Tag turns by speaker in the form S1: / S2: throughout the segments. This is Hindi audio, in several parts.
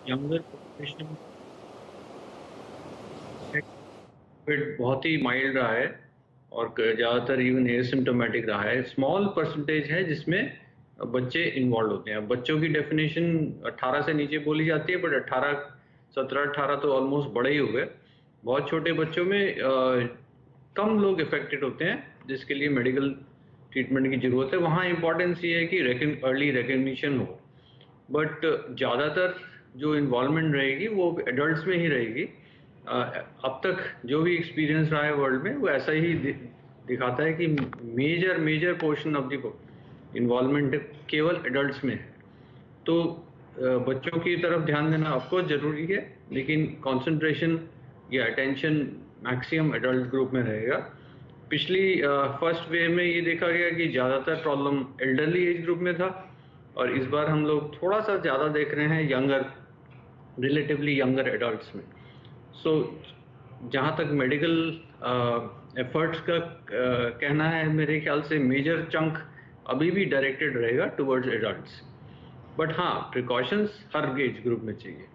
S1: यंगर पॉपुलेशन कोविड बहुत ही माइल्ड रहा है और ज़्यादातर इवन एसिम्प्टोमेटिक रहा है। स्मॉल परसेंटेज है जिसमें बच्चे इन्वॉल्व होते हैं। बच्चों की डेफिनेशन 18 से नीचे बोली जाती है, बट 18 17 18 तो ऑलमोस्ट बड़े ही हो गए। बहुत छोटे बच्चों में कम लोग इफेक्टेड होते हैं जिसके लिए मेडिकल ट्रीटमेंट की ज़रूरत है। वहाँ इंपॉर्टेंस ये है कि अर्ली रिकग्निशन हो, बट ज़्यादातर जो इन्वॉल्वमेंट रहेगी वो एडल्ट्स में ही रहेगी। अब तक जो भी एक्सपीरियंस रहा है वर्ल्ड में वो ऐसा ही दिखाता है कि major major portion of the involvement केवल एडल्ट्स में है। तो बच्चों की तरफ ध्यान देना ऑफकोर्स ज़रूरी है, लेकिन कंसंट्रेशन या अटेंशन मैक्सिमम एडल्ट ग्रुप में रहेगा। पिछली फर्स्ट वेव में ये देखा गया कि ज़्यादातर प्रॉब्लम एल्डरली एज ग्रुप में था, और इस बार हम लोग थोड़ा सा ज़्यादा देख रहे हैं यंगर, रिलेटिवली यंगर एडल्ट्स में। सो जहाँ तक मेडिकल एफर्ट्स का कहना है, मेरे ख्याल से मेजर चंक अभी भी डायरेक्टेड रहेगा टुवर्ड्स एडल्ट्स, बट हाँ प्रिकॉशंस हर एज ग्रुप में चाहिए।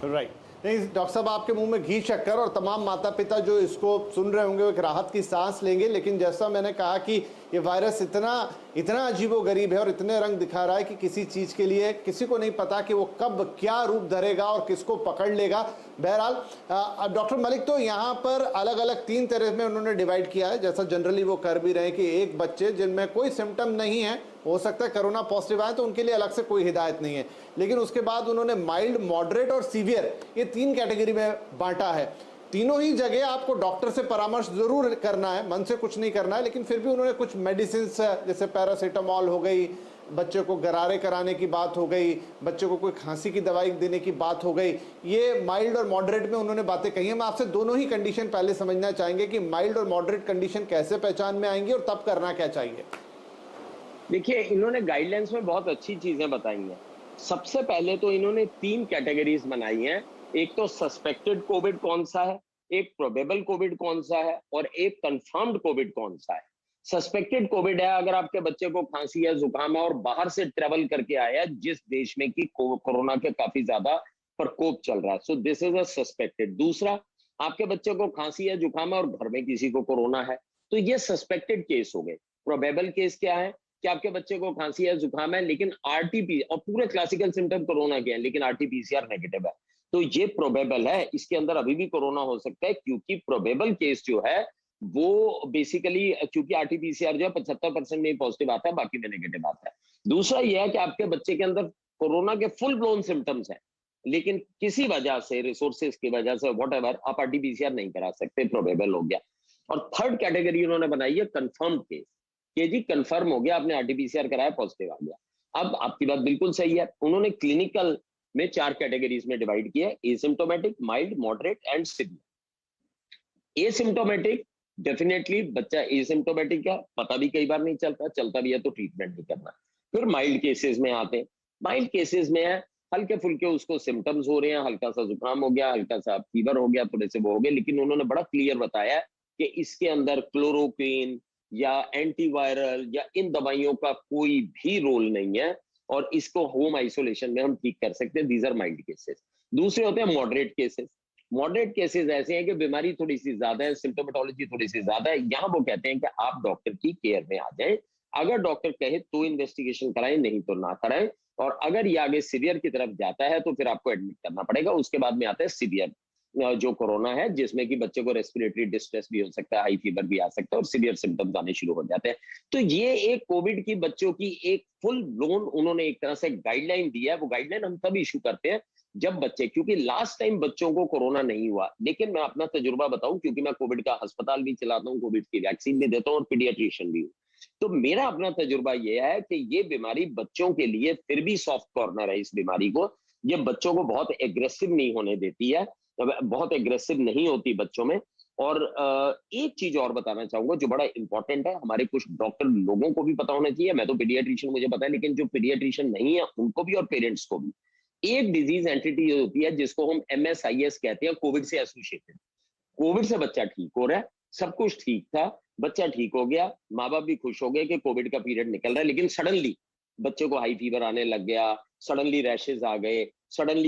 S2: राइट। नहीं डॉक्टर साहब, आपके मुंह में घी शक्कर, और तमाम माता पिता जो इसको सुन रहे होंगे वो एक राहत की सांस लेंगे। लेकिन जैसा मैंने कहा कि ये वायरस इतना इतना अजीबोगरीब है और इतने रंग दिखा रहा है कि किसी चीज के लिए किसी को नहीं पता कि वो कब क्या रूप धरेगा और किसको पकड़ लेगा। बहरहाल डॉक्टर मलिक, तो यहाँ पर अलग अलग 3 तरह में उन्होंने डिवाइड किया है, जैसा जनरली वो कर भी रहे हैं कि एक बच्चे जिनमें कोई सिम्टम नहीं है, हो सकता है कोरोना पॉजिटिव आए, तो उनके लिए अलग से कोई हिदायत नहीं है। लेकिन उसके बाद उन्होंने माइल्ड, मॉडरेट और सीवियर, ये 3 कैटेगरी में बांटा है। तीनों ही जगह आपको डॉक्टर से परामर्श जरूर करना है, मन से कुछ नहीं करना है, लेकिन फिर भी उन्होंने कुछ मेडिसिन जैसे पैरासीटामोल हो गई, बच्चे को गरारे कराने की बात हो गई, बच्चे को कोई खांसी की दवाई देने की बात हो गई, ये माइल्ड और मॉडरेट में उन्होंने बातें कही हैं। हम आपसे दोनों ही कंडीशन पहले समझना चाहेंगे कि माइल्ड और मॉडरेट कंडीशन कैसे पहचान में आएंगी और तब करना क्या चाहिए।
S3: देखिए, इन्होंने गाइडलाइंस में बहुत अच्छी चीजें बताई हैं। सबसे पहले तो इन्होंने 3 कैटेगरीज बनाई हैं। एक तो सस्पेक्टेड कोविड कौन सा है, एक प्रोबेबल कोविड कौन सा है, और एक कंफर्म्ड कोविड कौन सा है। सस्पेक्टेड कोविड है अगर आपके बच्चे को खांसी या जुकाम है और बाहर से ट्रेवल करके आया जिस देश में कि कोरोना के काफी ज्यादा प्रकोप चल रहा है, so this is a suspected. दूसरा, आपके बच्चे को खांसी या जुकाम है और घर में किसी को कोरोना है, तो ये सस्पेक्टेड केस हो गए। प्रोबेबल केस क्या है कि आपके बच्चे को खांसी या जुकाम है लेकिन आरटीपी और पूरे क्लासिकल सिम्टम कोरोना के हैं लेकिन आरटीपीसीआर नेगेटिव है, तो ये प्रोबेबल है, इसके अंदर अभी भी कोरोना हो सकता है। क्योंकि प्रोबेबल केस जो है वो बेसिकली, क्योंकि आरटीपीसीआर जो है 75% में पॉजिटिव आता है, बाकी में नेगेटिव आता है। दूसरा यह है कि आपके बच्चे के अंदर कोरोना के फुल ब्लोन सिम्टम्स हैं लेकिन किसी वजह से, रिसोर्सेज की वजह से, वॉट एवर, आप आरटीपीसीआर नहीं करा सकते, प्रोबेबल हो गया। और थर्ड कैटेगरी उन्होंने बनाई है कंफर्म्ड केस, कि जी कंफर्म हो गया, आपने आरटीपीसीआर कराया, पॉजिटिव आ गया। अब आपकी बात बिल्कुल सही है, उन्होंने क्लिनिकल में 4 कैटेगरीज में डिवाइड किया है, asymptomatic, mild, moderate and severe. Asymptomatic, definitely बच्चा एसिम्प्टोमेटिक है, पता भी कई बार नहीं चलता, चलता भी है तो ट्रीटमेंट नहीं करना। फिर माइल्ड केसेस में आते हैं। माइल्ड केसेस में है हल्के फुल्के उसको सिम्टम्स हो रहे हैं, हल्का सा जुकाम हो गया, हल्का सा फीवर हो गया, थोड़े से वो हो गए, लेकिन उन्होंने बड़ा क्लियर बताया कि इसके अंदर क्लोरोक्विन या एंटीवायरल या इन दवाइयों का कोई भी रोल नहीं है और इसको होम आइसोलेशन में हम ठीक कर सकते हैं। These are mild cases. दूसरे होते हैं मॉडरेट केसेस। मॉडरेट केसेस ऐसे हैं कि बीमारी थोड़ी सी ज्यादा है, सिम्टोमेटोलॉजी थोड़ी सी ज्यादा है, यहां वो कहते हैं कि आप डॉक्टर की केयर में आ जाएं, अगर डॉक्टर कहे तो इन्वेस्टिगेशन कराएं, नहीं तो ना कराएं, और अगर ये आगे सीवियर की तरफ जाता है तो फिर आपको एडमिट करना पड़ेगा। उसके बाद में आता है सीवियर जो कोरोना है, जिसमें कि बच्चे को रेस्पिरेटरी डिस्ट्रेस भी हो सकता है, हाई फीवर भी आ सकता है और सीवियर सिम्टम्स आने शुरू हो जाते हैं। तो ये एक कोविड की बच्चों की एक फुल ब्लोन उन्होंने एक तरह से गाइडलाइन दिया है। वो गाइडलाइन हम तब इशू करते हैं जब बच्चे, क्योंकि लास्ट टाइम बच्चों को कोरोना नहीं हुआ, लेकिन मैं अपना तजुर्बा बताऊं क्योंकि मैं कोविड का अस्पताल भी चलाता हूं, कोविड की वैक्सीन भी देता हूं और पीडियाट्रिशियन भी हूं, तो मेरा अपना तजुर्बा यह है कि ये बीमारी बच्चों के लिए फिर भी सॉफ्ट कॉर्नर है। इस बीमारी को, ये बच्चों को बहुत एग्रेसिव नहीं होने देती है, बहुत एग्रेसिव नहीं होती बच्चों में। और एक चीज और बताना चाहूंगा जो बड़ा इंपॉर्टेंट है, हमारे कुछ डॉक्टर लोगों को भी पता होना चाहिए, मैं तो पीडियाट्रिशियन मुझे पता है, लेकिन जो पीडियाट्रिशियन नहीं है उनको भी और पेरेंट्स को भी, एक डिजीज एंटिटी होती है जिसको हम MSIS कहते हैं, कोविड से एसोसिएटेड। कोविड से बच्चा ठीक हो रहा है, सब कुछ ठीक था, बच्चा ठीक हो गया, माँ बाप भी खुश हो गए कि कोविड का पीरियड निकल रहा है, लेकिन सडनली बच्चे को हाई फीवर आने लग गया, सडनली रैशेज आ गए, सडनली